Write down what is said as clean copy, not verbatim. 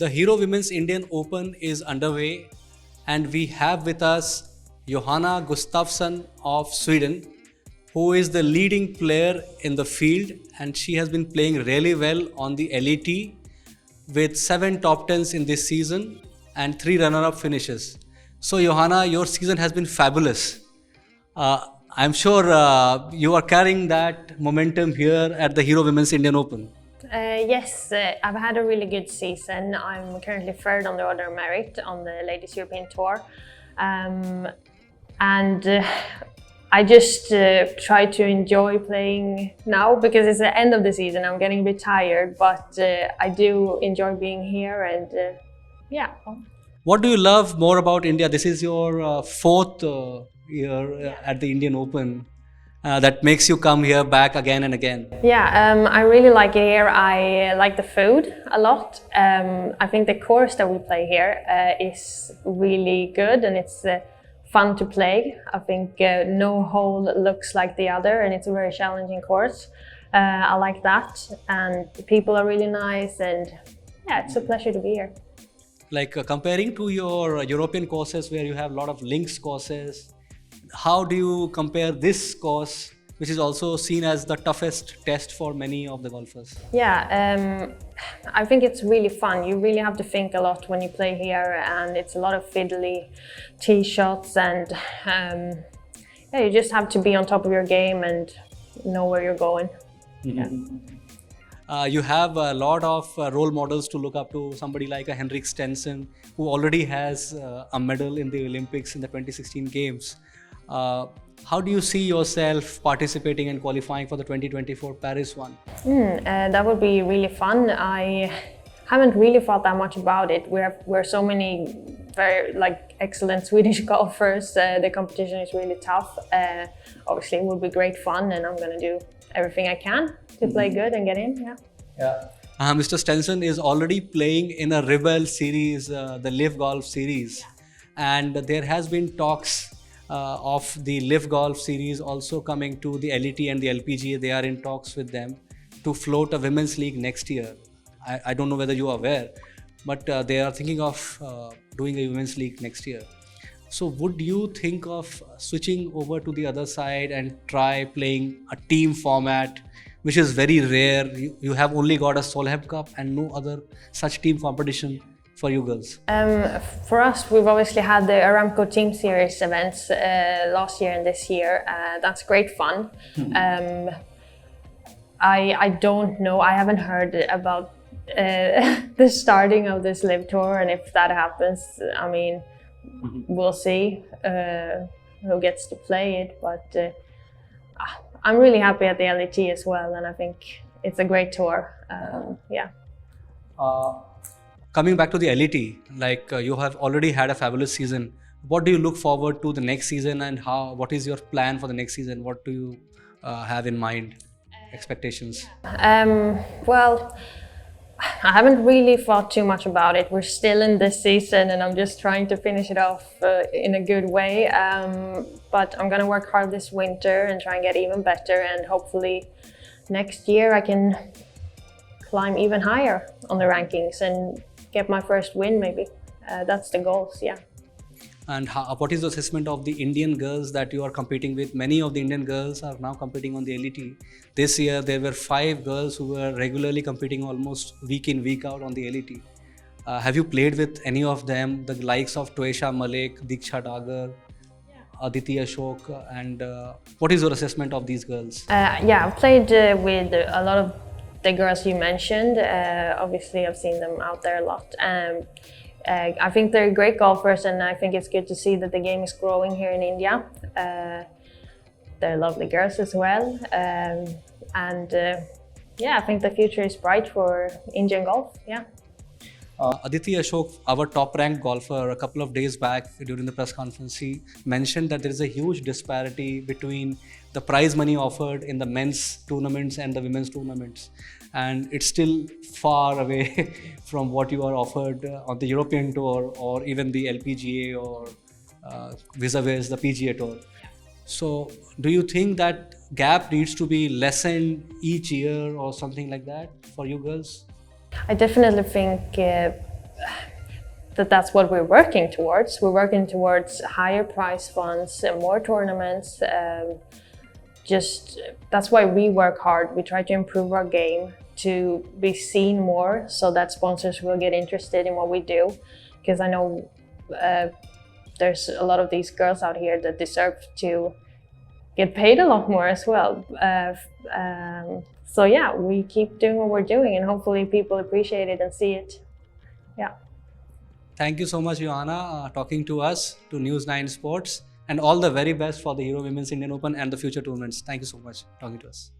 The Hero Women's Indian Open is underway, and we have with us Johanna Gustavsson of Sweden, who is the leading player in the field, and she has been playing really well on the LET with 7 top 10s in this season and 3 runner-up finishes. So Johanna, your season has been fabulous. I'm sure you are carrying that momentum here at the Hero Women's Indian Open. Yes, I've had a really good season. I'm currently third on the order of merit on the Ladies European Tour. I just try to enjoy playing now because it's the end of the season. I'm getting a bit tired, but I do enjoy being here and yeah. What do you love more about India? This is your fourth year at the Indian Open. That makes you come here back again and again. Yeah, I really like it here. I like the food a lot. I think the course that we play here is really good and it's fun to play. I think no hole looks like the other and it's a very challenging course. I like that, and the people are really nice, and yeah, it's a pleasure to be here. Like comparing to your European courses where you have a lot of links courses, how do you compare this course, which is also seen as the toughest test for many of the golfers? Yeah, I think it's really fun. You really have to think a lot when you play here, and it's a lot of fiddly tee shots, and yeah, you just have to be on top of your game and know where you're going. Mm-hmm. Yeah. You have a lot of role models to look up to, somebody like a Henrik Stenson, who already has a medal in the Olympics in the 2016 Games. How do you see yourself participating and qualifying for the 2024 Paris one? That would be really fun. I haven't really thought that much about it. We're so many very excellent Swedish golfers. The competition is really tough. Obviously, it would be great fun, and I'm going to do everything I can to play good and get in. Yeah. Mr. Stenson is already playing in a Rebel series, the Live Golf series, and there has been talks of the Live Golf series also coming to the LET and the LPGA. They are in talks with them to float a women's league next year. I don't know whether you are aware, but they are thinking of doing a women's league next year. So would you think of switching over to the other side and try playing a team format, which is very rare? You have only got a Solheim Cup and no other such team competition for you girls. For us, we've obviously had the Aramco Team Series events last year and this year. That's great fun. I don't know, I haven't heard about the starting of this Live Tour, and if that happens, I mean, we'll see who gets to play it, but I'm really happy at the LET as well, and I think it's a great tour. Yeah. Coming back to the LET, you have already had a fabulous season. What do you look forward to the next season, and what is your plan for the next season? What do you have in mind? Expectations? Well, I haven't really thought too much about it. We're still in this season and I'm just trying to finish it off in a good way. But I'm going to work hard this winter and try and get even better, and hopefully next year I can climb even higher on the rankings and get my first win maybe. That's the goals, yeah. And what is the assessment of the Indian girls that you are competing with? Many of the Indian girls are now competing on the LET. This year there were 5 girls who were regularly competing almost week in, week out on the LET. Have you played with any of them, the likes of Tuesha Malik, Diksha Dagar, Aditi Ashok, and what is your assessment of these girls? Yeah, I've played with a lot of the girls you mentioned. Obviously I've seen them out there a lot. I think they're great golfers, and I think it's good to see that the game is growing here in India. They're lovely girls as well, yeah, I think the future is bright for Indian golf. Yeah. Aditi Ashok, our top-ranked golfer, a couple of days back during the press conference, he mentioned that there is a huge disparity between the prize money offered in the men's tournaments and the women's tournaments, and it's still far away from what you are offered on the European Tour or even the LPGA or vis-a-vis the PGA Tour. So do you think that gap needs to be lessened each year or something like that for you girls? I definitely think that's what we're working towards. We're working towards higher prize funds and more tournaments. Just that's why we work hard. We try to improve our game to be seen more, so that sponsors will get interested in what we do. Because I know there's a lot of these girls out here that deserve to get paid a lot more as well. So yeah, we keep doing what we're doing, and hopefully people appreciate it and see it. Yeah. Thank you so much, Johanna, talking to us, to News 9 Sports, and all the very best for the Hero Women's Indian Open and the future tournaments. Thank you so much talking to us.